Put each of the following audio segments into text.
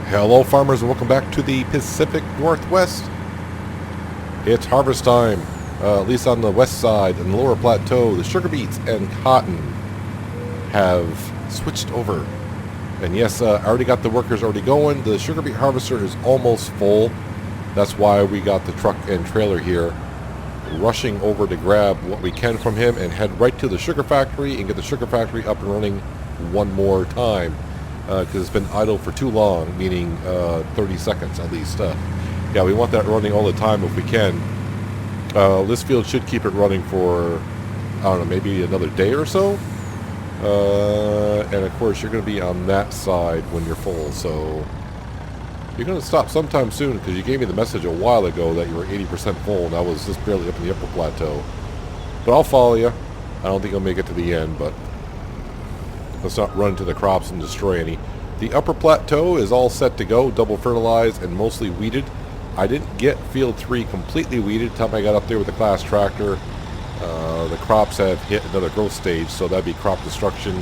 Hello farmers and welcome back to the Pacific Northwest. It's harvest time, at least on the west side and the lower plateau. The sugar beets and cotton have switched over. And yes, I already got the workers already going. The sugar beet harvester is almost full. That's why we got the truck and trailer here, rushing over to grab what we can from him and head right to the sugar factory and get the sugar factory up and running one more time. Because it's been idle for too long, meaning 30 seconds at least. Yeah, we want that running all the time if we can. This field should keep it running for, I don't know, maybe another day or so. And of course, you're going to be on that side when you're full, so you're going to stop sometime soon because you gave me the message a while ago that you were 80% full, and I was just barely up in the upper plateau. But I'll follow you. I don't think I'll make it to the end, but let's not run to the crops and destroy any. The upper plateau is all set to go, double fertilized and mostly weeded. I didn't get field 3 completely weeded the time I got up there with the class tractor. The crops have hit another growth stage, so that'd be crop destruction.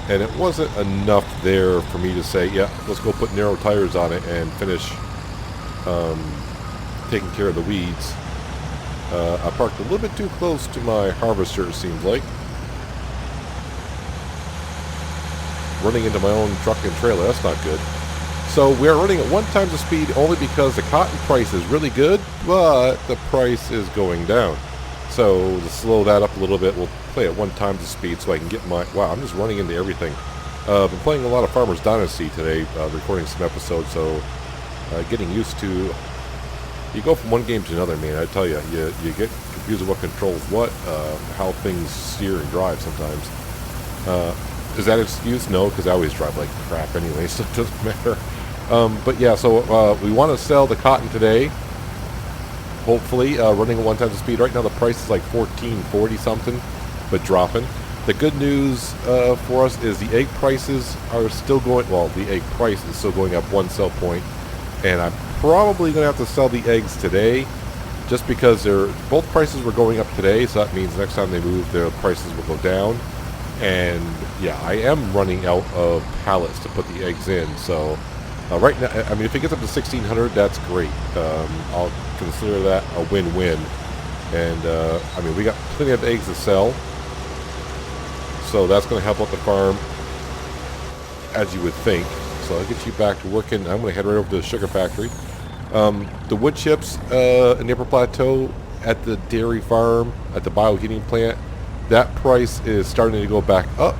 And it wasn't enough there for me to say, yeah, let's go put narrow tires on it and finish taking care of the weeds. I parked a little bit too close to my harvester, it seems like. Running into my own truck and trailer, that's not good. So we're running at 1 times the speed only because the cotton price is really good, but the price is going down. So to slow that up a little bit, we'll play at 1 times the speed so I can get my... Wow, I'm just running into everything. I've been playing a lot of Farmers Dynasty today, recording some episodes, so getting used to... You go from one game to another, man, I tell you, you get confused with what controls what, how things steer and drive sometimes. Is that an excuse? No, because I always drive like crap anyway, so it doesn't matter. But yeah, so we want to sell the cotton today. Hopefully, running at 1 times the speed. Right now the price is like $14.40 something, but dropping. The good news for us is the egg prices are still going, well, the egg price is still going up 1 sell point. And I'm probably going to have to sell the eggs today, just because both prices were going up today, so that means next time they move, their prices will go down. And yeah, I am running out of pallets to put the eggs in, so right now, I mean, if it gets up to 1,600, that's great. I'll consider that a win-win. And I mean, we got plenty of eggs to sell, so that's going to help out the farm, as you would think. So I'll get you back to working. I'm going to head right over to the sugar factory. The wood chips in the upper plateau at the dairy farm, at the bioheating plant, that price is starting to go back up.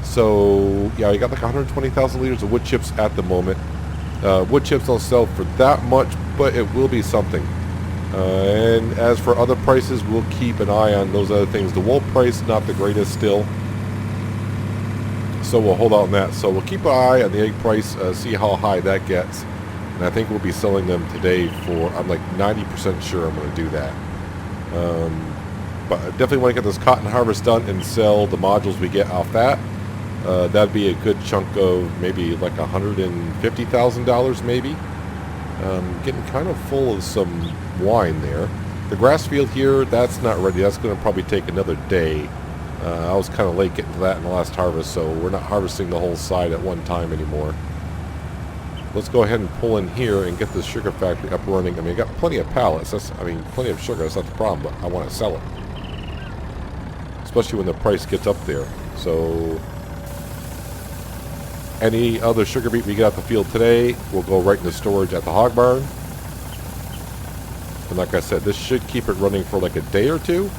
So yeah, you got like 120,000 liters of wood chips at the moment. Wood chips don't sell for that much, but it will be something. And as for other prices, we'll keep an eye on those other things. The wool price, not the greatest still, so we'll hold out on that. So we'll keep an eye on the egg price, see how high that gets. And I think we'll be selling them today for, I'm like 90% sure I'm going to do that. But I definitely want to get this cotton harvest done and sell the modules we get off that. That'd be a good chunk of maybe like $150,000 maybe. Getting kind of full of some wine there. The grass field here, that's not ready. That's going to probably take another day. I was kind of late getting to that in the last harvest, so we're not harvesting the whole side at one time anymore. Let's go ahead and pull in here and get this sugar factory up and running. I mean, I got plenty of pallets. Plenty of sugar. That's not the problem, but I want to sell it. Especially when the price gets up there. So any other sugar beet we get out the field today will go right into storage at the hog barn. And like I said, this should keep it running for like a day or two.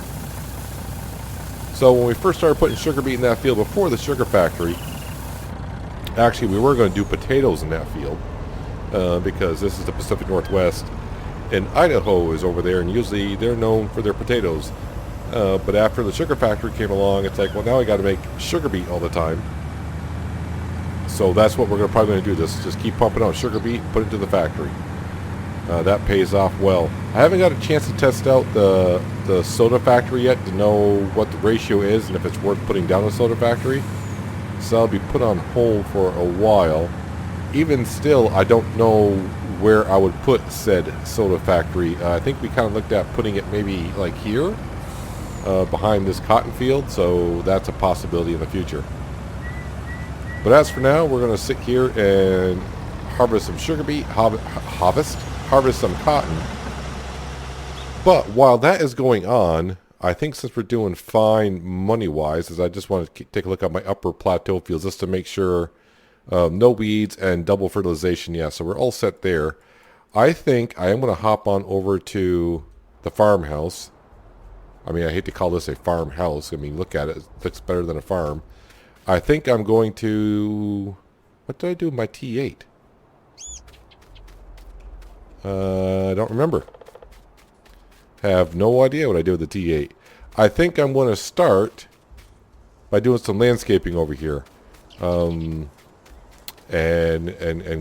So when we first started putting sugar beet in that field before the sugar factory, actually we were going to do potatoes in that field because this is the Pacific Northwest and Idaho is over there, and usually they're known for their potatoes. But after the sugar factory came along, it's like, well, now I got to make sugar beet all the time. So that's what we're probably going to do. Just keep pumping out sugar beet and put it to the factory. That pays off well. I haven't got a chance to test out the soda factory yet to know what the ratio is and if it's worth putting down a soda factory. So I'll be put on hold for a while. Even still, I don't know where I would put said soda factory. I think we kind of looked at putting it maybe like here. Behind this cotton field, so that's a possibility in the future. But as for now, we're going to sit here and harvest some sugar beet, harvest some cotton. But while that is going on, I think since we're doing fine money-wise, is I just want to take a look at my upper plateau fields just to make sure no weeds and double fertilization. Yeah, so we're all set there. I think I am going to hop on over to the farmhouse. I mean, I hate to call this a farmhouse. I mean, look at it. It looks better than a farm. I think I'm going to... What did I do with my T8? I don't remember. Have no idea what I did with the T8. I think I'm going to start by doing some landscaping over here. And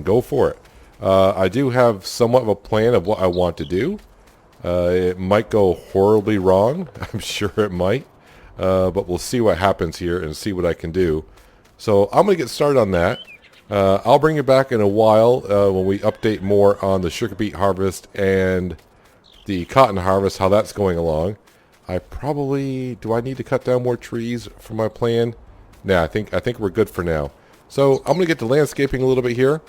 go for it. I do have somewhat of a plan of what I want to do. It might go horribly wrong. I'm sure it might. But we'll see what happens here and see what I can do. So I'm going to get started on that. I'll bring you back in a while when we update more on the sugar beet harvest and the cotton harvest, how that's going along. Do I need to cut down more trees for my plan? Nah, I think we're good for now. So I'm going to get to landscaping a little bit here.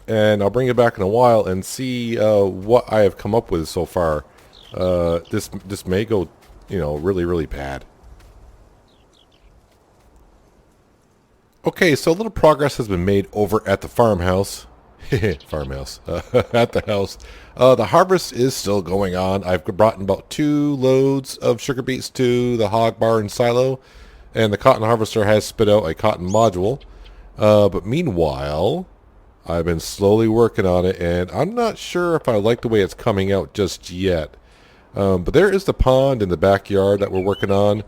And I'll bring you back in a while and see what I have come up with so far. This may go, really, really bad. Okay, so a little progress has been made over at the farmhouse. Farmhouse. At the house. The harvest is still going on. I've brought in about 2 loads of sugar beets to the hog barn silo. And the cotton harvester has spit out a cotton module. But meanwhile, I've been slowly working on it, and I'm not sure if I like the way it's coming out just yet. But there is the pond in the backyard that we're working on.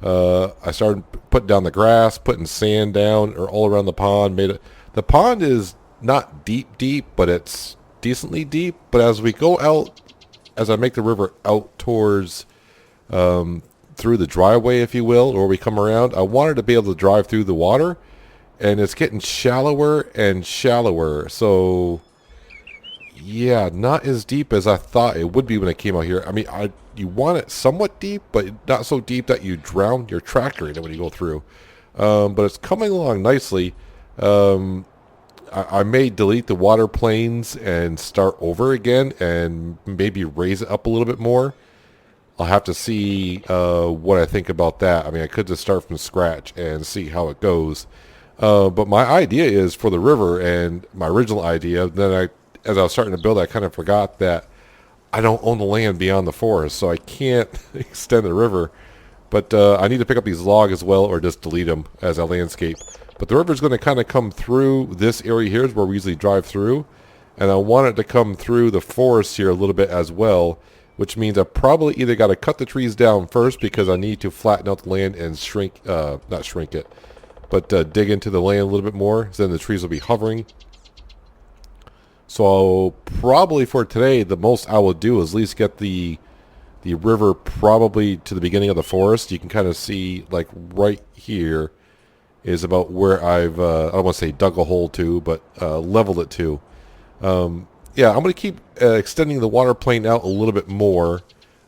I started putting down the grass, putting sand down or all around the pond. The pond is not deep, but it's decently deep. But as we go out, as I make the river out towards through the driveway, if you will, or we come around, I wanted to be able to drive through the water. And it's getting shallower and shallower. So, yeah, not as deep as I thought it would be when I came out here. I mean, you want it somewhat deep, but not so deep that you drown your tractor in it when you go through. But it's coming along nicely. I may delete the water planes and start over again and maybe raise it up a little bit more. I'll have to see what I think about that. I mean, I could just start from scratch and see how it goes. But my idea is for the river, and my original idea, then as I was starting to build, I kind of forgot that I don't own the land beyond the forest, so I can't extend the river. But I need to pick up these logs as well, or just delete them as a landscape. But the river's going to kind of come through this area here is where we usually drive through. And I want it to come through the forest here a little bit as well, which means I probably either got to cut the trees down first because I need to flatten out the land and not shrink it, but dig into the land a little bit more, so then the trees will be hovering. So probably for today, the most I will do is at least get the river probably to the beginning of the forest. You can kind of see, like right here is about where I've, I don't want to say dug a hole to, but leveled it to. Yeah, I'm going to keep extending the water plane out a little bit more.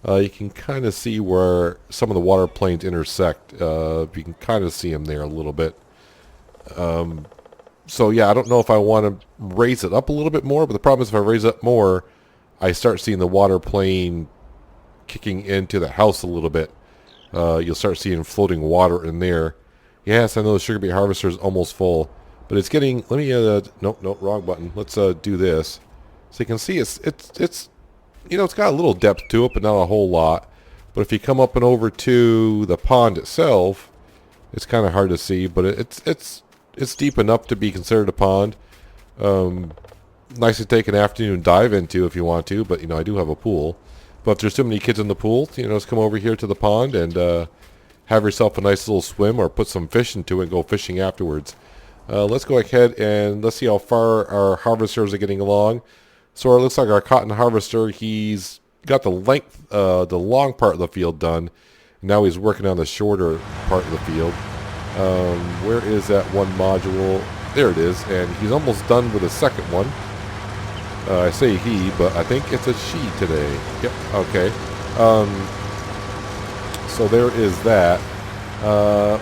You can kind of see where some of the water planes intersect. You can kind of see them there a little bit. So yeah, I don't know if I want to raise it up a little bit more, but the problem is if I raise it up more, I start seeing the water plane kicking into the house a little bit. You'll start seeing floating water in there. Yes, I know the sugar beet harvester is almost full, but it's getting, let me, nope, wrong button. Let's do this. So you can see it's it's got a little depth to it, but not a whole lot. But if you come up and over to the pond itself, it's kind of hard to see, but it's deep enough to be considered a pond. Nice to take an afternoon dive into if you want to, but I do have a pool. But if there's too many kids in the pool, just come over here to the pond and have yourself a nice little swim, or put some fish into it and go fishing afterwards. Let's go ahead and let's see how far our harvesters are getting along. So it looks like our cotton harvester, he's got the long part of the field done. Now he's working on the shorter part of the field. Where is that one module? There it is, and he's almost done with the second one. I say he, but I think it's a she today. Yep, okay. So there is that.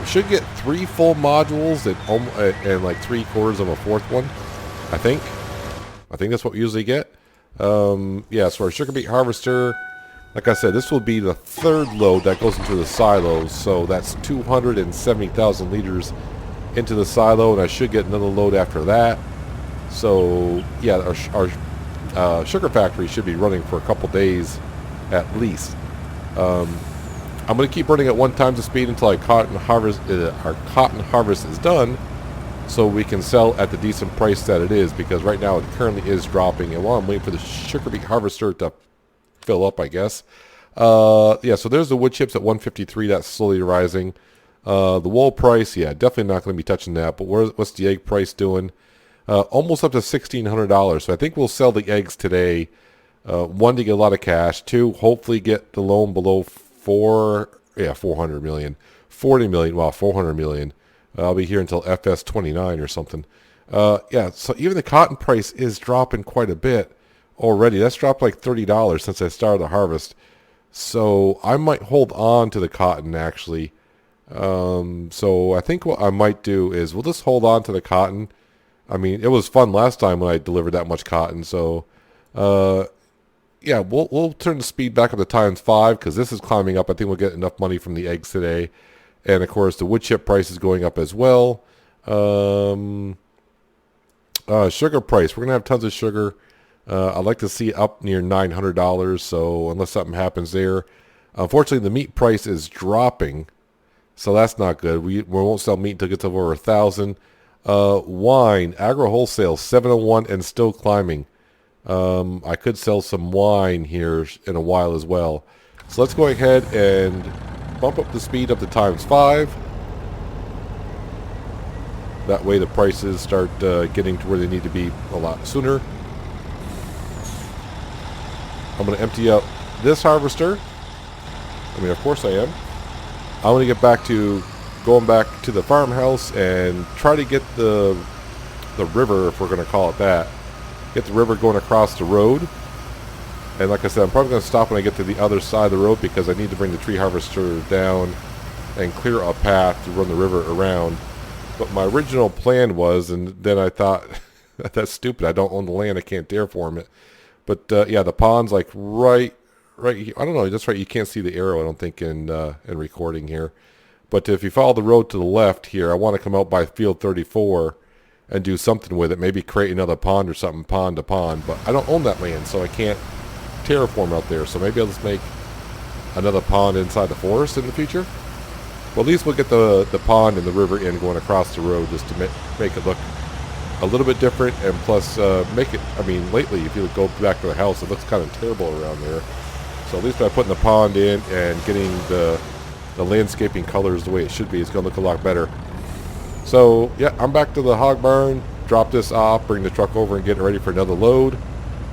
Should get 3 full modules and like 3/4 of a fourth one. I think. I think that's what we usually get. Yeah, so our sugar beet harvester, like I said, this will be the third load that goes into the silos. So that's 270,000 liters into the silo, and I should get another load after that. So yeah, our sugar factory should be running for a couple days at least. I'm going to keep running at 1 times the speed until our cotton harvest is done, so we can sell at the decent price that it is, because right now it currently is dropping, and while I'm waiting for the sugar beet harvester to fill up, I guess. Yeah, so there's the wood chips at 153. That's slowly rising. The wool price, yeah, definitely not going to be touching that. But what's the egg price doing? Almost up to $1,600. So I think we'll sell the eggs today. 1, to get a lot of cash. 2, hopefully get the loan below 400 million. 40 million, wow, 400 million. I'll be here until FS 29 or something. Yeah, so even the cotton price is dropping quite a bit already. That's dropped like $30 since I started the harvest. So I might hold on to the cotton, actually. So I think what I might do is we'll just hold on to the cotton. I mean, it was fun last time when I delivered that much cotton. So, yeah, we'll turn the speed back up to ×5 because this is climbing up. I think we'll get enough money from the eggs today. And, of course, the wood chip price is going up as well. Sugar price. We're going to have tons of sugar. I'd like to see it up near $900, so unless something happens there. Unfortunately, the meat price is dropping, so that's not good. We won't sell meat until it gets over 1,000. Wine, agro wholesale, 701 and still climbing. I could sell some wine here in a while as well. So let's go ahead and bump up the speed up to ×5. That way the prices start getting to where they need to be a lot sooner. I'm going to empty out this harvester. I mean, of course I am. I want to get back to going back to the farmhouse and try to get the river, if we're going to call it that. Get the river going across the road. And like I said, I'm probably going to stop when I get to the other side of the road because I need to bring the tree harvester down and clear a path to run the river around. But my original plan was, and then I thought, that's stupid. I don't own the land. I can't terraform it. But yeah, the pond's like right here. I don't know. That's right. You can't see the arrow, I don't think, in recording here. But if you follow the road to the left here, I want to come out by field 34 and do something with it. Maybe create another pond or something, pond to pond. But I don't own that land, so I can't terraform out there. So maybe I'll just make another pond inside the forest in the future. Well, at least we'll get the pond and the river in going across the road just to make it look a little bit different, and plus make it, I mean, lately if you go back to the house, it looks kind of terrible around there. So at least by putting the pond in and getting the landscaping colors the way it should be, it's going to look a lot better. So yeah, I'm back to the hog barn, drop this off, bring the truck over and get it ready for another load.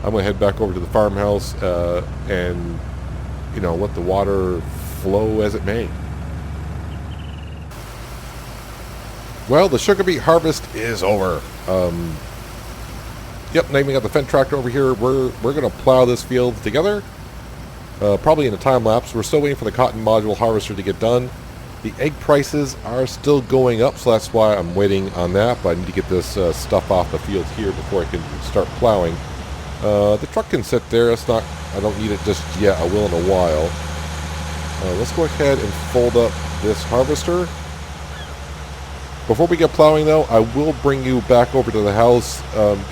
I'm going to head back over to the farmhouse and, you know, let the water flow as it may. Well, the sugar beet harvest is over. Yep, now we got the Fendt tractor over here. We're going to plow this field together, probably in a time lapse. We're still waiting for the cotton module harvester to get done. The egg prices are still going up, so that's why I'm waiting on that. But I need to get this stuff off the field here before I can start plowing. The truck can sit there. It's not. I don't need it just yet. I will in a while. Let's go ahead and fold up this harvester. Before we get plowing, though, I will bring you back over to the house.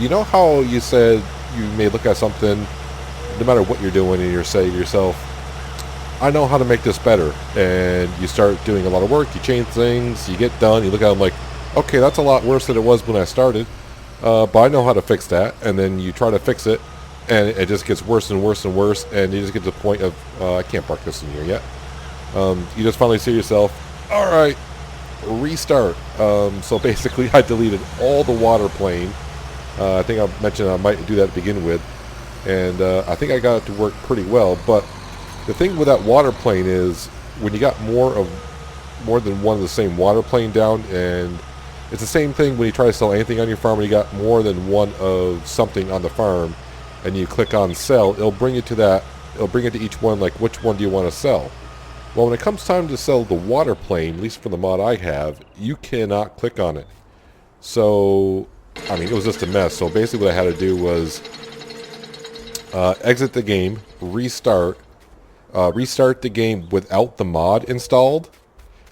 You know how you said you may look at something, no matter what you're doing, and you're saying to yourself, I know how to make this better. And you start doing a lot of work, you change things, you get done, you look at them like, okay, that's a lot worse than it was when I started, but I know how to fix that. And then you try to fix it, and it just gets worse and worse and worse, and you just get to the point of, I can't park this in here yet. You just finally say to yourself, all right, restart. So basically I deleted all the water plane. I think I mentioned I might do that to begin with, and I think I got it to work pretty well. But the thing with that water plane is when you got more than one of the same water plane down, and it's the same thing when you try to sell anything on your farm, when you got more than one of something on the farm and you click on sell, it'll bring it to each one, like which one do you want to sell. Well, when it comes time to sell the water plane, at least for the mod I have, you cannot click on it. So I mean, it was just a mess. So basically what I had to do was exit the game, restart the game without the mod installed.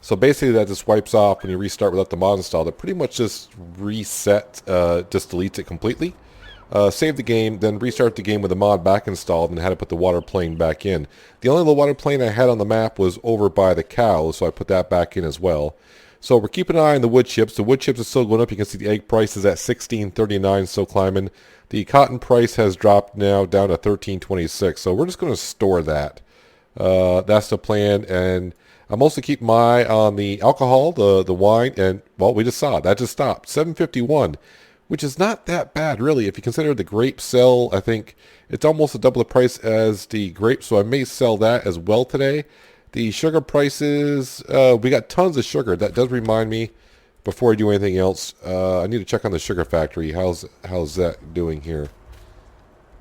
So basically that just wipes off when you restart without the mod installed. It pretty much just just deletes it completely. Save the game, then restart the game with the mod back installed and had to put the water plane back in. The only little water plane I had on the map was over by the cows, so I put that back in as well. So we're keeping an eye on the wood chips. The wood chips are still going up. You can see the egg price is at $16.39, still climbing. The cotton price has dropped now down to $13.26, so we're just going to store that. That's the plan, and I'm also keeping my eye on the alcohol, the wine, and, well, we just saw it. That just stopped. $7.51, which is not that bad, really. If you consider the grape sell, I think it's almost double the price as the grape, so I may sell that as well today. The sugar prices, we got tons of sugar. That does remind me, before I do anything else, I need to check on the sugar factory. How's that doing here?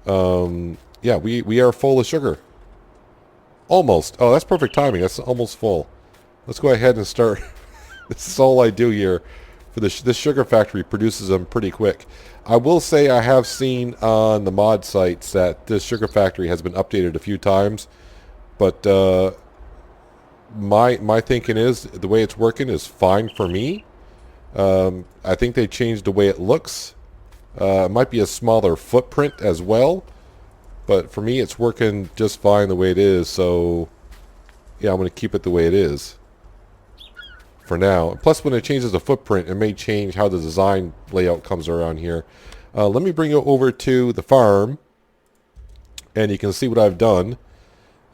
Yeah, we are full of sugar. Almost. Oh, that's perfect timing. That's almost full. Let's go ahead and start. This is all I do here. For this sugar factory produces them pretty quick. I will say I have seen on the mod sites that this sugar factory has been updated a few times, but my thinking is the way it's working is fine for me. I think they changed the way it looks. It might be a smaller footprint as well, but for me it's working just fine the way it is. So yeah, I'm going to keep it the way it is for now. Plus, when it changes the footprint, it may change how the design layout comes around here. Let me bring you over to the farm, and you can see what I've done.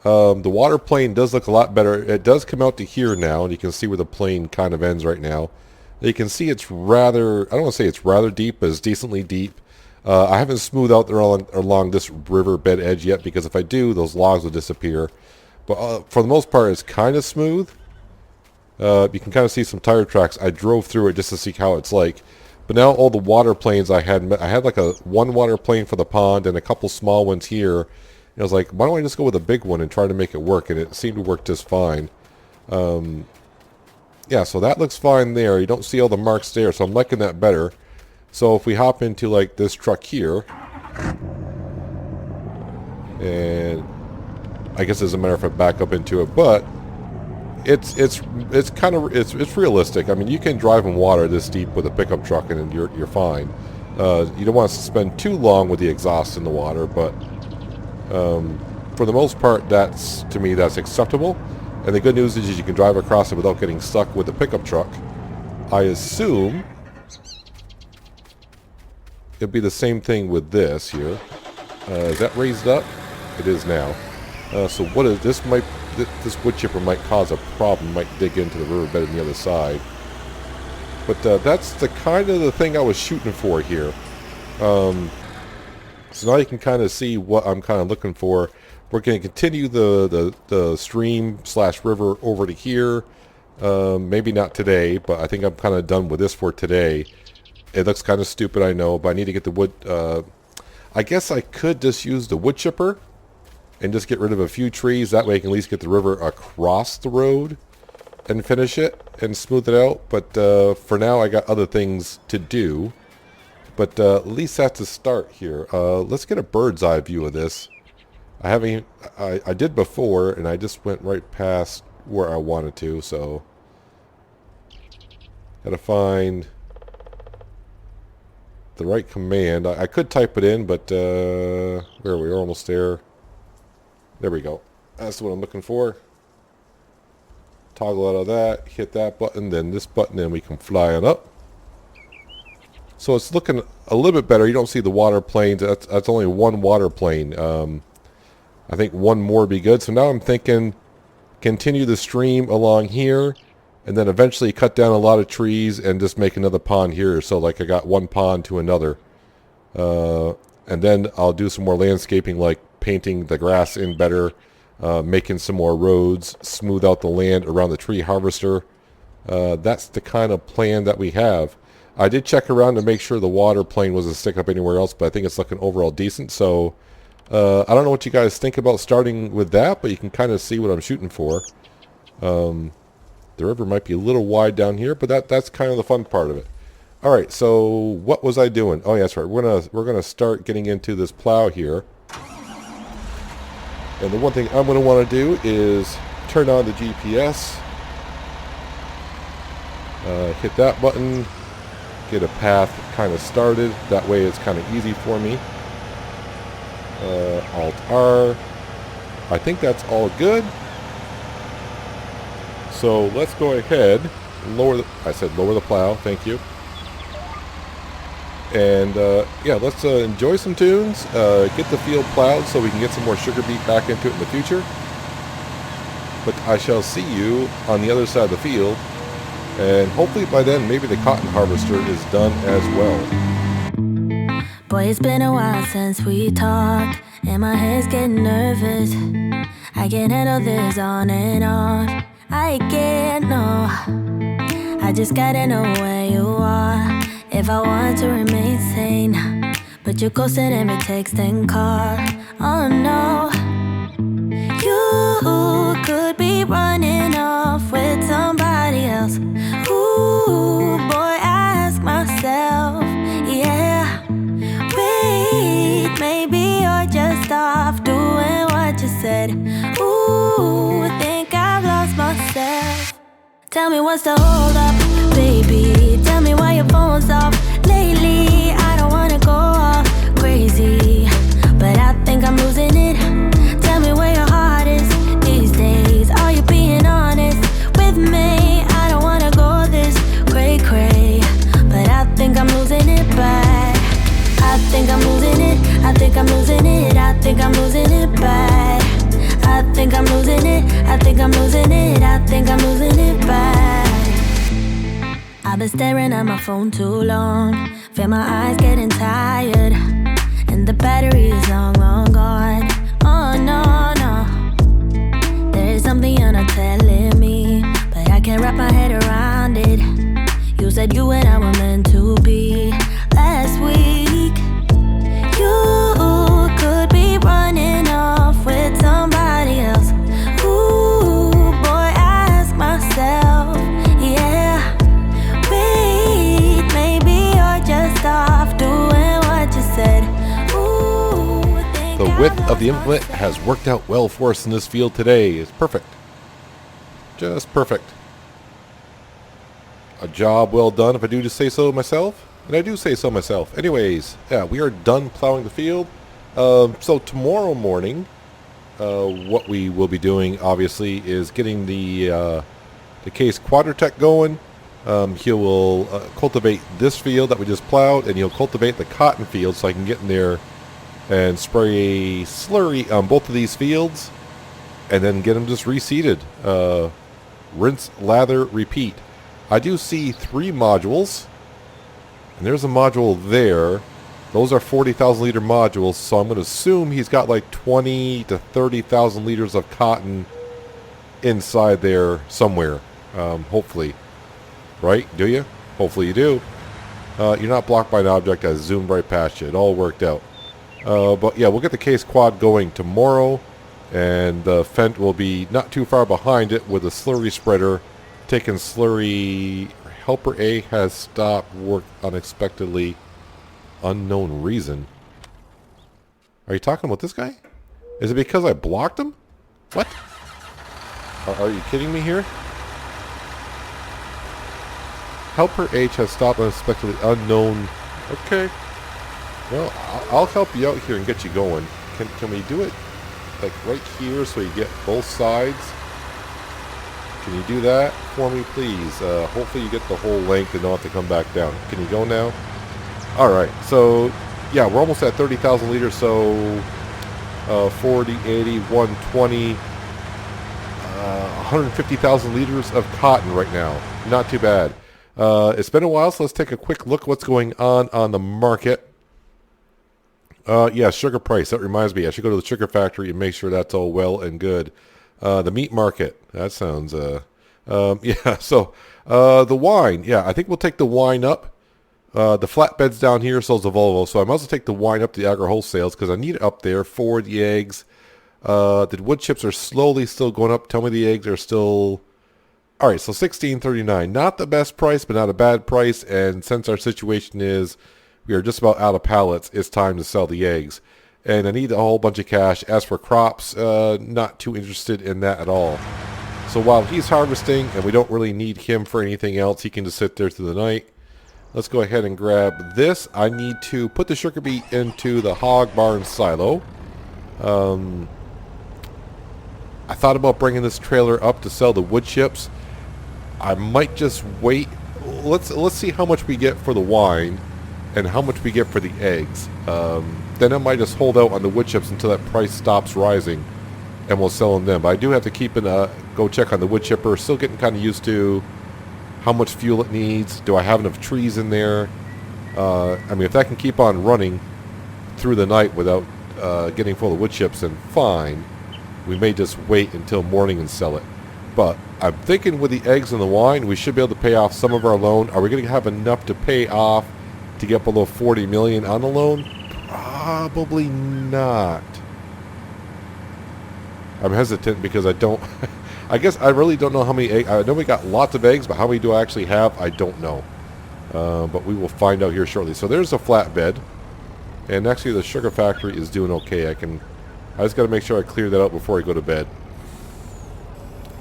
The water plane does look a lot better. It does come out to here now, and you can see where the plane kind of ends right now. You can see it's rather, I don't want to say it's rather deep, but it's decently deep. I haven't smoothed out there along this riverbed edge yet, because if I do, those logs will disappear. But for the most part, it's kind of smooth. You can kind of see some tire tracks. I drove through it just to see how it's like. But now all the water planes I had like one water plane for the pond and a couple small ones here. And I was like, why don't I just go with a big one and try to make it work? And it seemed to work just fine. Yeah, so that looks fine there. You don't see all the marks there, so I'm liking that better. So if we hop into like this truck here, and I guess it doesn't matter if I back up into it, but it's realistic. I mean, you can drive in water this deep with a pickup truck and you're fine. You don't want to spend too long with the exhaust in the water, but for the most part, to me that's acceptable. And the good news is you can drive across it without getting stuck with the pickup truck. I assume it'd be the same thing with this here. Is that raised up? It is now. So what is this? This wood chipper might cause a problem. Might dig into the riverbed on the other side. But that's the kind of the thing I was shooting for here. So now you can kind of see what I'm kind of looking for. We're going to continue the stream/river over to here. Maybe not today, but I think I'm kind of done with this for today. It looks kind of stupid, I know, but I need to get the wood. I guess I could just use the wood chipper and just get rid of a few trees. That way I can at least get the river across the road and finish it and smooth it out. But for now, I got other things to do. But at least that's a start here. Let's get a bird's eye view of this. I did before, and I just went right past where I wanted to, so gotta find the right command. I could type it in, but where are we? We're almost there. There we go. That's what I'm looking for. Toggle out of that, hit that button, then this button, and we can fly it up. So it's looking a little bit better. You don't see the water planes. That's only one water plane. I think one more would be good. So now I'm thinking continue the stream along here, and then eventually cut down a lot of trees and just make another pond here. So like I got one pond to another. And then I'll do some more landscaping, like painting the grass in better, making some more roads, smooth out the land around the tree harvester. That's the kind of plan that we have. I did check around to make sure the water plane wasn't sticking up anywhere else, but I think it's looking overall decent. So I don't know what you guys think about starting with that, but you can kind of see what I'm shooting for. The river might be a little wide down here, but that's kind of the fun part of it. All right, so what was I doing? Oh, yeah, that's right. We're gonna start getting into this plow here. And the one thing I'm gonna want to do is turn on the GPS. Hit that button. Get a path kind of started. That way, it's kind of easy for me. Alt R. I think that's all good. So let's go ahead. Lower the plow. Thank you. And yeah, let's enjoy some tunes, get the field plowed so we can get some more sugar beet back into it in the future. But I shall see you on the other side of the field, and hopefully by then maybe the cotton harvester is done as well. Boy, it's been a while since we talked, and my head's getting nervous. I can't handle this on and off. I can't, no. I just gotta know where you are if I want to remain sane. But you're ghosting every text and call. Oh no. You could be running off with somebody else. Ooh, boy, I ask myself, yeah. Wait, maybe you're just off doing what you said. Ooh, think I've lost myself. Tell me what's the hold up, baby. Tell me why your phone's off lately. I don't wanna go off crazy, but I think I'm losing it. Tell me where your heart is these days. Are you being honest with me? I don't wanna go this cray-cray, but I think I'm losing it bad. I think I'm losing it. I think I'm losing it. I think I'm losing it bad. I think I'm losing it. I think I'm losing it. I think I'm losing it bad. I've been staring at my phone too long. Feel my eyes getting tired, and the battery is long, long gone. Oh no, no. There is something you're not telling me, but I can't wrap my head around it. You said you and I were meant to be last week. You could be running off with somebody else. Ooh, boy, I ask myself, yeah. Wait, maybe you're just off doing what you said. Ooh, the width of the implement has worked out well for us in this field today. It's perfect. Just perfect. A job well done, if I do just say so myself. And I do say so myself. Anyways, yeah, we are done plowing the field. So tomorrow morning, what we will be doing, obviously, is getting the Case Quadratech going. He will cultivate this field that we just plowed, and he'll cultivate the cotton field so I can get in there and spray slurry on both of these fields, and then get them just reseeded. Rinse, lather, repeat. I do see 3 modules. And there's a module there. Those are 40,000 liter modules, so I'm going to assume he's got like 20 to 30,000 liters of cotton inside there somewhere. Hopefully. Right? Do you? Hopefully you do. You're not blocked by an object that zoomed right past you. It all worked out. But yeah, we'll get the Case Quad going tomorrow, and the Fent will be not too far behind it with a slurry spreader taking slurry. Helper A has stopped work unexpectedly. Unknown reason. Are you talking about this guy? Is it because I blocked him? What? Are you kidding me here? Helper H has stopped unexpectedly. Unknown. Okay. Well, I'll help you out here and get you going. Can we do it like right here so you get both sides? Can you do that for me, please? Hopefully you get the whole length and don't have to come back down. Can you go now? Alright, so, yeah, we're almost at 30,000 liters, so 40, 80, 120, 150,000 liters of cotton right now. Not too bad. It's been a while, so let's take a quick look what's going on the market. Yeah, sugar price. That reminds me, I should go to the sugar factory and make sure that's all well and good. The meat market. That sounds, yeah, so, the wine. Yeah, I think we'll take the wine up. The flatbeds down here sells the Volvo, so I might as well take the wine up to the agri wholesales because I need it up there for the eggs. The wood chips are slowly still going up. Tell me the eggs are still All right, so 16.39, not the best price, but not a bad price. And since our situation is we are just about out of pallets, it's time to sell the eggs. And I need a whole bunch of cash. As for crops, not too interested in that at all. So while he's harvesting and we don't really need him for anything else, he can just sit there through the night. Let's go ahead and grab this. I need to put the sugar beet into the hog barn silo. I thought about bringing this trailer up to sell the wood chips. I might just wait. Let's see how much we get for the wine and how much we get for the eggs. Then I might just hold out on the wood chips until that price stops rising, and we'll sell them then. But I do have to keep go check on the wood chipper. Still getting kind of used to how much fuel it needs. Do I have enough trees in there? I mean, if that can keep on running through the night without getting full of wood chips, then fine. We may just wait until morning and sell it. But I'm thinking with the eggs and the wine, we should be able to pay off some of our loan. Are we going to have enough to pay off to get below 40 million on the loan? Probably not. I'm hesitant because I don't. I guess I really don't know how many eggs. I know we got lots of eggs, but how many do I actually have? I don't know. But we will find out here shortly. So there's a flatbed, and actually the sugar factory is doing okay. I just got to make sure I clear that out before I go to bed.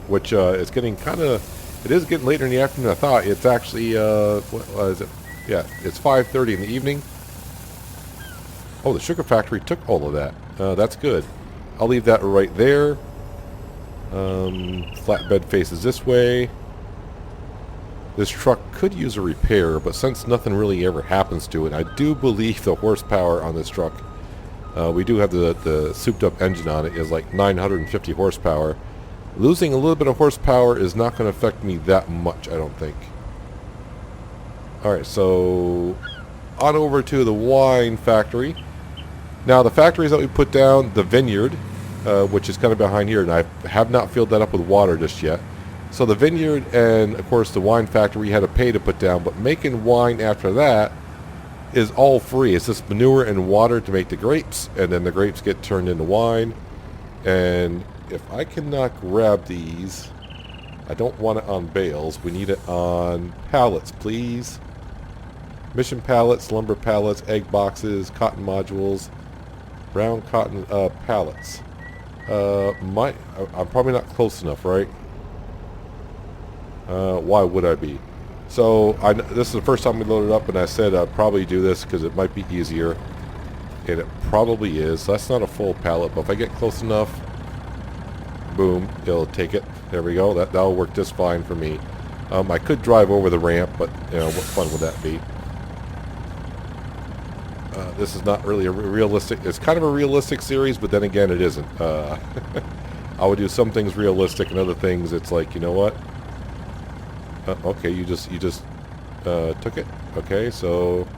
Which is getting kind of. It is getting later in the afternoon. I thought it's actually. What is it? Yeah, it's 5:30 in the evening. Oh, the sugar factory took all of that. That's good. I'll leave that right there. Flatbed faces this way. This truck could use a repair, but since nothing really ever happens to it, I do believe the horsepower on this truck, we do have the souped up engine on it, is like 950 horsepower. Losing a little bit of horsepower is not going to affect me that much, I don't think. Alright, so on over to the wine factory. Now the factories that we put down, the vineyard, which is kind of behind here, and I have not filled that up with water just yet. So the vineyard and of course the wine factory we had to pay to put down, but making wine after that is all free. It's just manure and water to make the grapes, and then the grapes get turned into wine. And if I cannot grab these, I don't want it on bales. We need it on pallets, please. Mission pallets, lumber pallets, egg boxes, cotton modules, brown cotton pallets. I'm probably not close enough, right? Why would I be? So this is the first time we loaded up, and I said I'd probably do this because it might be easier, and it probably is. So that's not a full pallet, but if I get close enough, boom, it'll take it. There we go. That'll work just fine for me. I could drive over the ramp, but you know, what fun would that be? This is not really a realistic. It's kind of a realistic series, but then again, it isn't. I would do some things realistic, and other things it's like, you know what? Okay, you just took it. Okay, so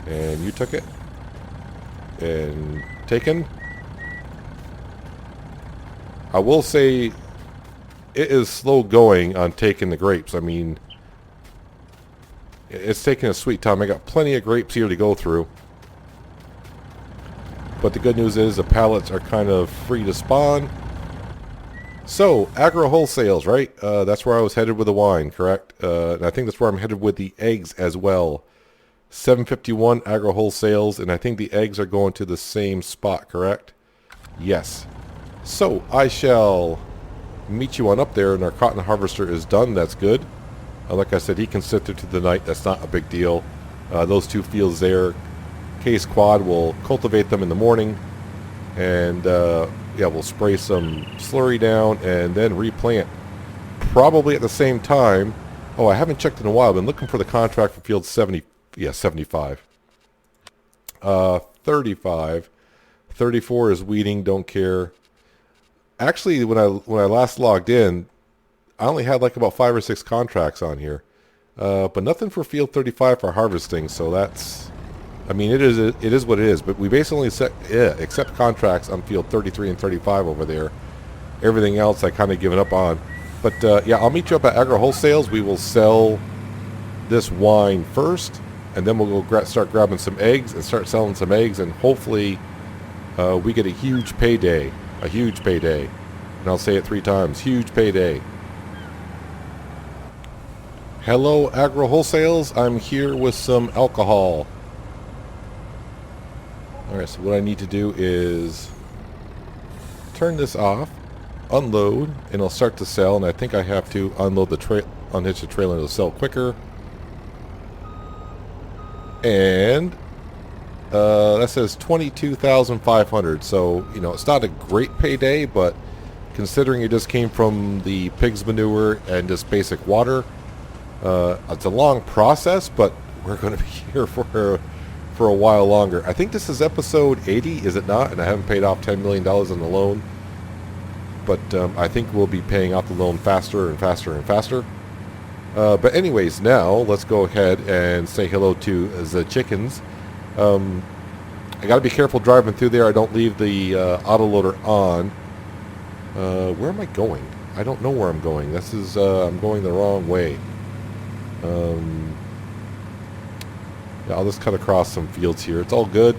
and you took it and taken. I will say it is slow going on taking the grapes. I mean, it's taking a sweet time. I got plenty of grapes here to go through. But the good news is the pallets are kind of free to spawn. So, agro wholesales, right? That's where I was headed with the wine, correct? And I think that's where I'm headed with the eggs as well. 751 agro wholesales, and I think the eggs are going to the same spot, correct? Yes. So, I shall meet you on up there, and our cotton harvester is done. That's good. Like I said, he can sit there to the night. That's not a big deal. Those two fields there, Case Quad will cultivate them in the morning, and yeah, we'll spray some slurry down and then replant. Probably at the same time. Oh, I haven't checked in a while. I've been looking for the contract for field 70. Yeah, 75. 35. 34 is weeding. Don't care. Actually, when I last logged in, I only had like about 5 or 6 contracts on here, but nothing for field 35 for harvesting. So that's, I mean, it is what it is. But we basically accept contracts on field 33 and 35 over there. Everything else I kind of given up on. But yeah, I'll meet you up at Agro Wholesales. We will sell this wine first, and then we'll go start grabbing some eggs and start selling some eggs, and hopefully we get a huge payday. A huge payday. And I'll say it 3 times. Huge payday. Hello, Agro Wholesales. I'm here with some alcohol. Alright, so what I need to do is turn this off, unload, and it'll start to sell. And I think I have to unload the unhitch the trailer, and it'll sell quicker. And that says 22,500. So, you know, it's not a great payday, but considering it just came from the pig's manure and just basic water, it's a long process, but we're going to be here for a while longer. I think this is episode 80, is it not? And I haven't paid off $10 million on the loan. But I think we'll be paying off the loan faster and faster and faster. But anyways, now let's go ahead and say hello to the chickens. I got to be careful driving through there. I don't leave the autoloader on. Where am I going? I don't know where I'm going. This is I'm going the wrong way. Yeah, I'll just cut across some fields here. It's all good.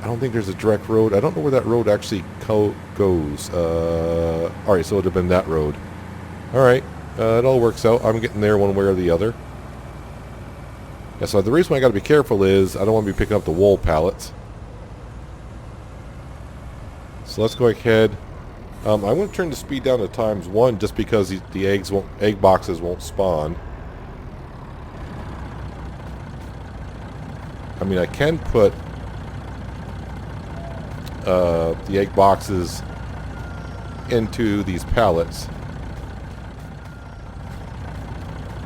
I don't think there's a direct road. I don't know where that road actually goes. Alright, so it would have been that road. Alright, it all works out. I'm getting there one way or the other. Yeah, so the reason I got to be careful is I don't want to be picking up the wool pallets. So let's go ahead. I'm going to turn the speed down to ×1 just because the egg boxes won't spawn. I mean, I can put the egg boxes into these pallets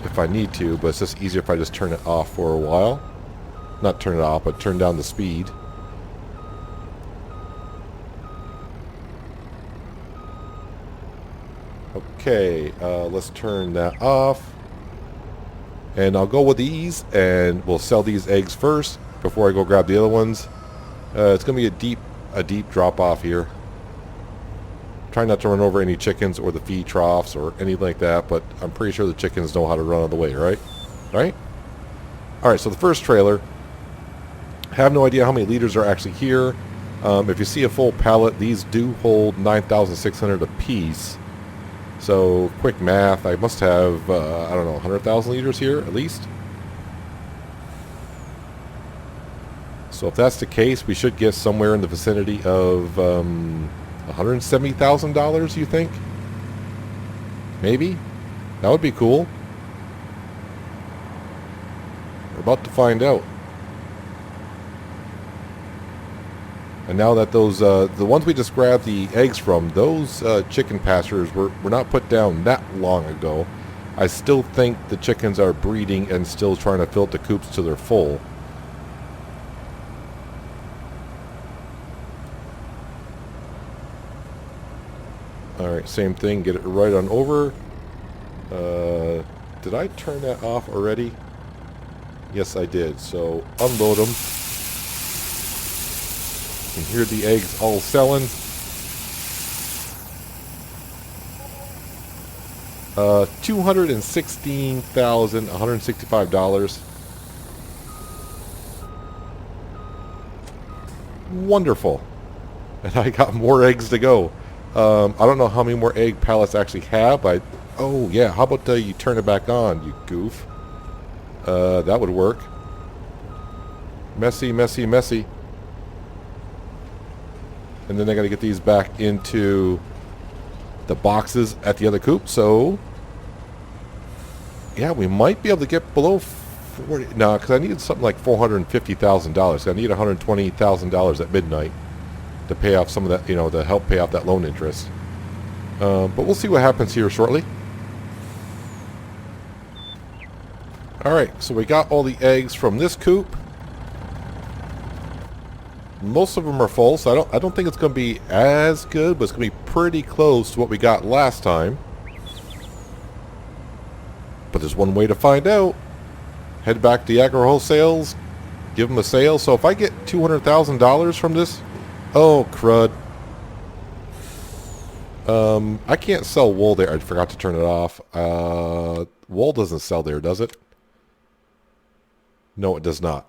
if I need to, but it's just easier if I just turn it off for a while. Not turn it off, but turn down the speed. Okay, let's turn that off. And I'll go with these, and we'll sell these eggs first before I go grab the other ones. It's going to be a deep drop off here. Try not to run over any chickens or the feed troughs or anything like that, but I'm pretty sure the chickens know how to run out of the way, right? Right? Alright, so the first trailer. I have no idea how many liters are actually here. If you see a full pallet, these do hold 9,600 a piece. So, quick math, I must have, I don't know, 100,000 liters here, at least. So if that's the case, we should get somewhere in the vicinity of $170,000, you think? Maybe? That would be cool. We're about to find out. And now that those, the ones we just grabbed the eggs from, those chicken pastures were not put down that long ago. I still think the chickens are breeding and still trying to fill the coops till they're full. Alright, same thing, get it right on over. Did I turn that off already? Yes, I did. So, unload them. And here the eggs all selling. $216,165. Wonderful. And I got more eggs to go. I don't know how many more egg pallets I actually have, but oh yeah, how about you turn it back on, you goof? That would work. Messy, messy, messy. And then I got to get these back into the boxes at the other coop. So, yeah, we might be able to get below 40. No, because I needed something like $450,000. I need $120,000 at midnight to pay off some of that, you know, to help pay off that loan interest. But we'll see what happens here shortly. All right, so we got all the eggs from this coop. Most of them are full, so I don't think it's going to be as good, but it's going to be pretty close to what we got last time. But there's one way to find out. Head back to the Agro Wholesales, give them a sale. So if I get $200,000 from this, oh crud. I can't sell wool there. I forgot to turn it off. Wool doesn't sell there, does it? No, it does not.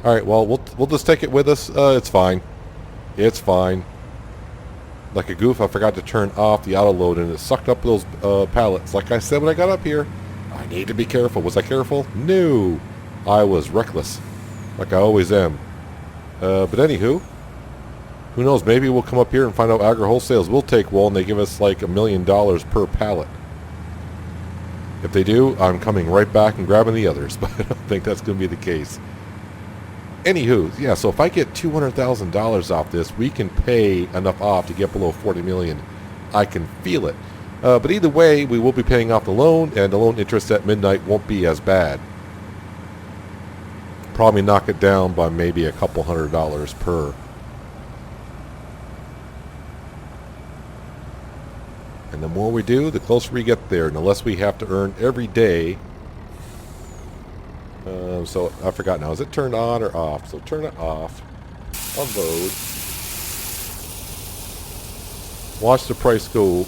All right, well, we'll just take it with us. It's fine. It's fine. Like a goof, I forgot to turn off the auto load, and it sucked up those pallets. Like I said when I got up here, I need to be careful. Was I careful? No. I was reckless. Like I always am. But anywho, who knows? Maybe we'll come up here and find out Agri Wholesales will take wool and they give us like $1 million per pallet. If they do, I'm coming right back and grabbing the others, but I don't think that's going to be the case. Anywho, yeah, so if I get $200,000 off this, we can pay enough off to get below 40 million. I can feel it. But either way, we will be paying off the loan, and the loan interest at midnight won't be as bad. Probably knock it down by maybe a couple $100 per. And the more we do, the closer we get there, and the less we have to earn every day. So I forgot now. Is it turned on or off? So turn it off. Unload. Watch the price go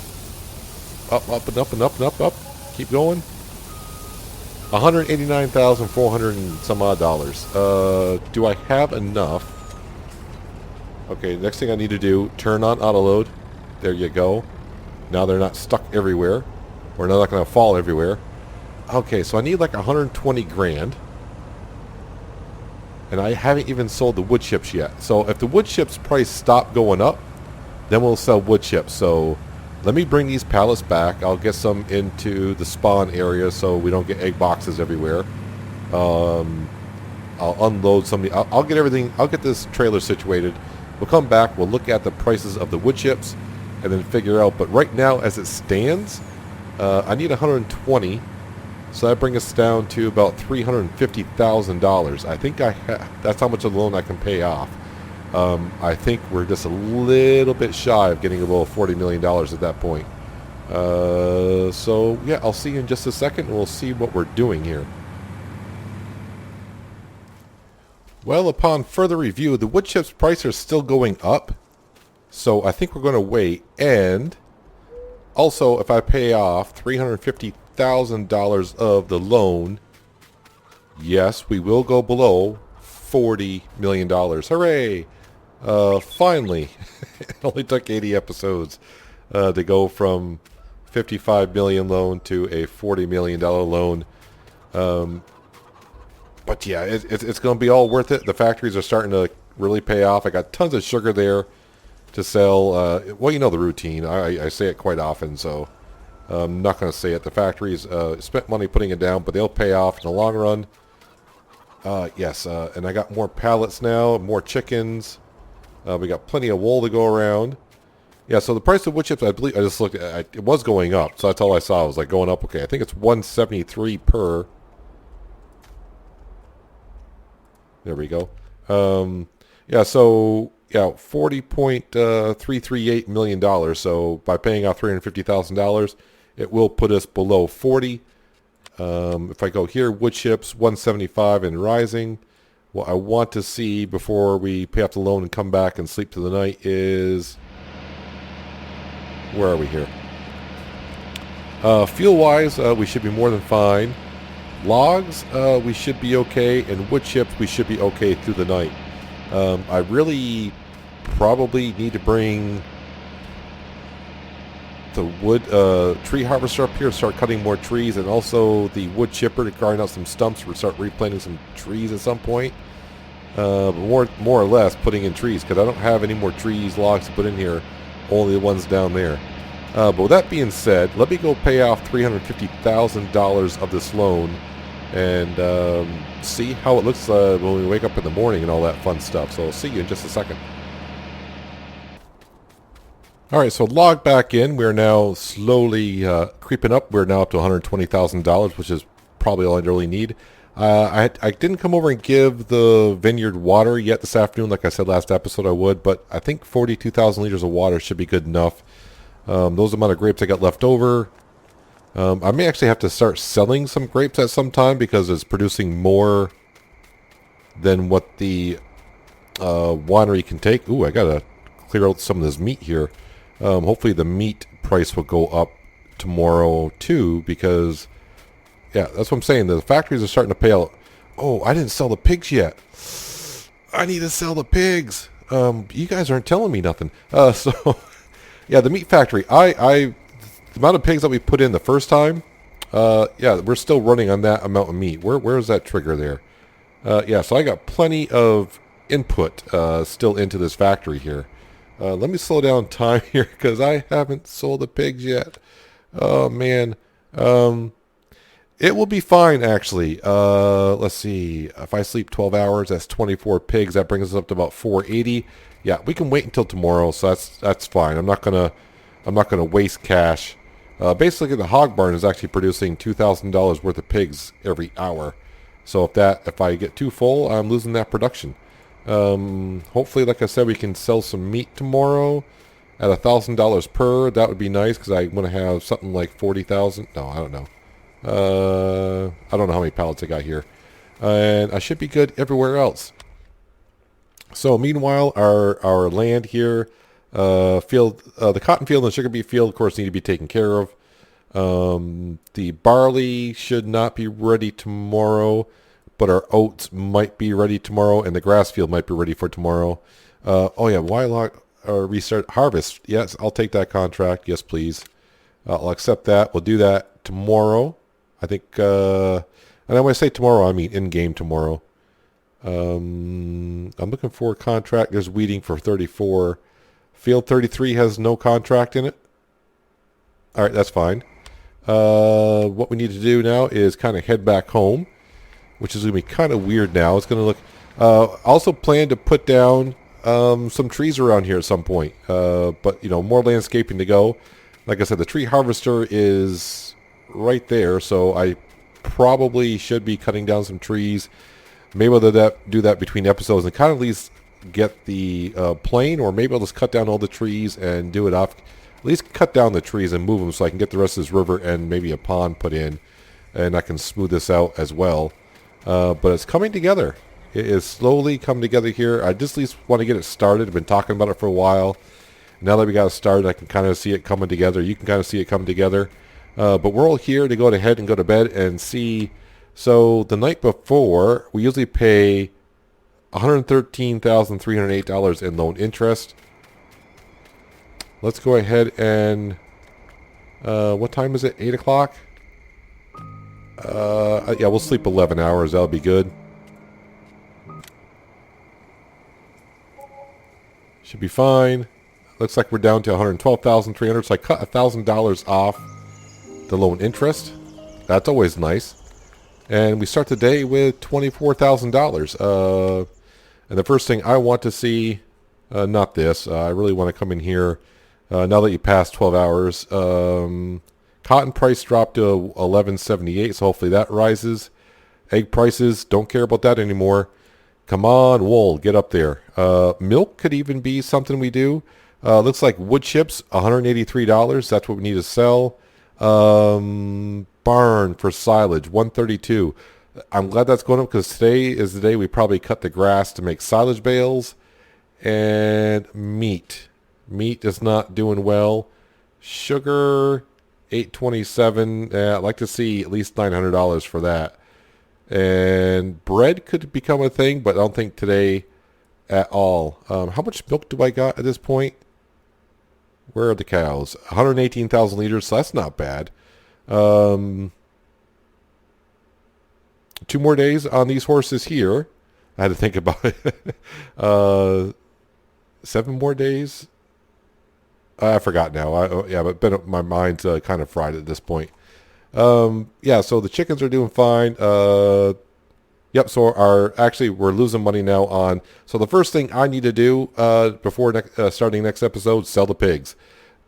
up, up, and up, and up, and up, up. Keep going. $189,400 and some odd dollars. Do I have enough? Okay, next thing I need to do, turn on auto load. There you go. Now they're not stuck everywhere, or they're not going to fall everywhere. Okay, so I need like 120 grand. And I haven't even sold the wood chips yet. So if the wood chips price stop going up, then we'll sell wood chips. So let me bring these pallets back. I'll get some into the spawn area so we don't get egg boxes everywhere. I'll unload some. I'll get everything. I'll get this trailer situated. We'll come back. We'll look at the prices of the wood chips and then figure out. But right now, as it stands, I need 120. So that brings us down to about $350,000. I think that's how much of the loan I can pay off. I think we're just a little bit shy of getting about $40 million at that point. So yeah, I'll see you in just a second, and we'll see what we're doing here. Well, upon further review, the wood chips price are still going up. So I think we're going to wait. And also, if I pay off $350,000 of the loan, yes, we will go below $40 million. Hooray! Finally, it only took 80 episodes to go from $55 million loan to a $40 million loan. But yeah, it's going to be all worth it. The factories are starting to really pay off. I got tons of sugar there to sell. Well, you know the routine. I say it quite often, so I'm not going to say it. The factories spent money putting it down, but they'll pay off in the long run. Yes, and I got more pallets now, more chickens. We got plenty of wool to go around. Yeah, so the price of wood chips, I believe, I just looked at it was going up. So that's all I saw. It was like going up. Okay, I think it's 173 per. There we go. Yeah, so yeah, $40.338 million. So by paying out $350,000, it will put us below 40. If I go here, wood chips 175 and rising. What I want to see before we pay off the loan and come back and sleep to the night is, where are we here? Fuel wise, we should be more than fine. Logs, we should be okay, and wood chips, we should be okay through the night. I really probably need to bring the wood tree harvester up here and start cutting more trees, and also the wood chipper to grind out some stumps or start replanting some trees at some point. But more or less putting in trees, because I don't have any more trees, logs to put in here, only the ones down there. But with that being said, let me go pay off $350,000 of this loan and see how it looks when we wake up in the morning and all that fun stuff. So I'll see you in just a second. Alright, so log back in. We're now slowly creeping up. We're now up to $120,000, which is probably all I really need. I didn't come over and give the vineyard water yet this afternoon, like I said last episode I would, but I think 42,000 liters of water should be good enough. Those amount of grapes I got left over. I may actually have to start selling some grapes at some time because it's producing more than what the winery can take. Ooh, I gotta clear out some of this meat here. Hopefully the meat price will go up tomorrow too, because yeah, that's what I'm saying. The factories are starting to pay out. Oh, I didn't sell the pigs yet. I need to sell the pigs. You guys aren't telling me nothing. So Yeah, the meat factory. The amount of pigs that we put in the first time, yeah, we're still running on that amount of meat. Where's that trigger there? Yeah, so I got plenty of input still into this factory here. Let me slow down time here because I haven't sold the pigs yet. Oh, man. It will be fine, actually. Let's see. If I sleep 12 hours, that's 24 pigs. That brings us up to about 480. Yeah, we can wait until tomorrow, so that's fine. I'm not gonna waste cash. Basically, the hog barn is actually producing $2,000 worth of pigs every hour. So if I get too full, I'm losing that production. Hopefully, like I said, we can sell some meat tomorrow at $1,000 per. That would be nice because I want to have something like 40,000. No, I don't know. I don't know how many pallets I got here, and I should be good everywhere else. So meanwhile, our land here, the cotton field and the sugar beet field, of course, need to be taken care of. The barley should not be ready tomorrow, but our oats might be ready tomorrow, and the grass field might be ready for tomorrow. Oh yeah, why restart harvest? Yes, I'll take that contract. Yes, please. I'll accept that. We'll do that tomorrow. I think, and when I say tomorrow, I mean in-game tomorrow. I'm looking for a contract. There's weeding for 34. Field 33 has no contract in it. All right, that's fine. What we need to do now is kind of head back home, which is going to be kind of weird now. It's going to look... also plan to put down some trees around here at some point. But, more landscaping to go. Like I said, the tree harvester is right there, so I probably should be cutting down some trees. Maybe I'll do that between episodes and kind of at least get the plane, or maybe I'll just cut down all the trees and do it off. At least cut down the trees and move them so I can get the rest of this river and maybe a pond put in, and I can smooth this out as well. But it's coming together. It is slowly coming together here. I just at least want to get it started. I've been talking about it for a while. Now that we got it started, I can kind of see it coming together. You can kind of see it coming together. But we're all here to go ahead and go to bed and see. So the night before, we usually pay $113,308 in loan interest. Let's go ahead and... what time is it? 8 o'clock? Yeah, we'll sleep 11 hours. That'll be good. Should be fine. Looks like we're down to $112,300, so I cut $1,000 off the loan interest. That's always nice. And we start the day with $24,000. And the first thing I want to see, not this, I really want to come in here, now that you passed 12 hours. Cotton price dropped to $11.78, so hopefully that rises. Egg prices, don't care about that anymore. Come on, wool, get up there. Milk could even be something we do. Looks like wood chips, $183. That's what we need to sell. Barn for silage, $132. I'm glad that's going up because today is the day we probably cut the grass to make silage bales. And meat is not doing well. Sugar, $827. I'd like to see at least $900 for that. And bread could become a thing, but I don't think today at all. How much milk do I got at this point? Where are the cows? 118,000 liters, so that's not bad. 2 more days on these horses here. I had to think about it. 7 more days? I forgot now. But my mind's kind of fried at this point. Yeah, so the chickens are doing fine. Yep, so we're losing money now on... So the first thing I need to do before starting next episode, sell the pigs.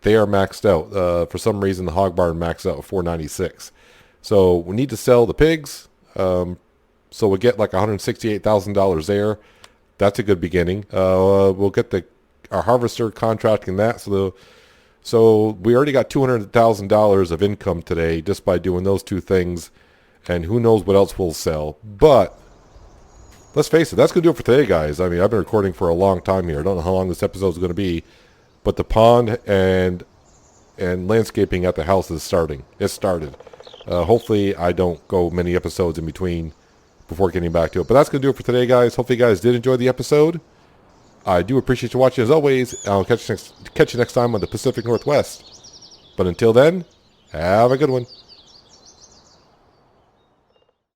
They are maxed out. For some reason, the hog barn maxed out at $496. So we need to sell the pigs. So we'll get like $168,000 there. That's a good beginning. We'll get our harvester contracting that. So we already got $200,000 of income today just by doing those two things. And who knows what else we'll sell. But let's face it, that's going to do it for today, guys. I mean, I've been recording for a long time here. I don't know how long this episode is going to be. But the pond and landscaping at the house is starting. It started. Hopefully I don't go many episodes in between before getting back to it. But that's going to do it for today, guys. Hopefully you guys did enjoy the episode. I do appreciate you watching as always. I'll catch you next time on the Pacific Northwest. But until then, have a good one.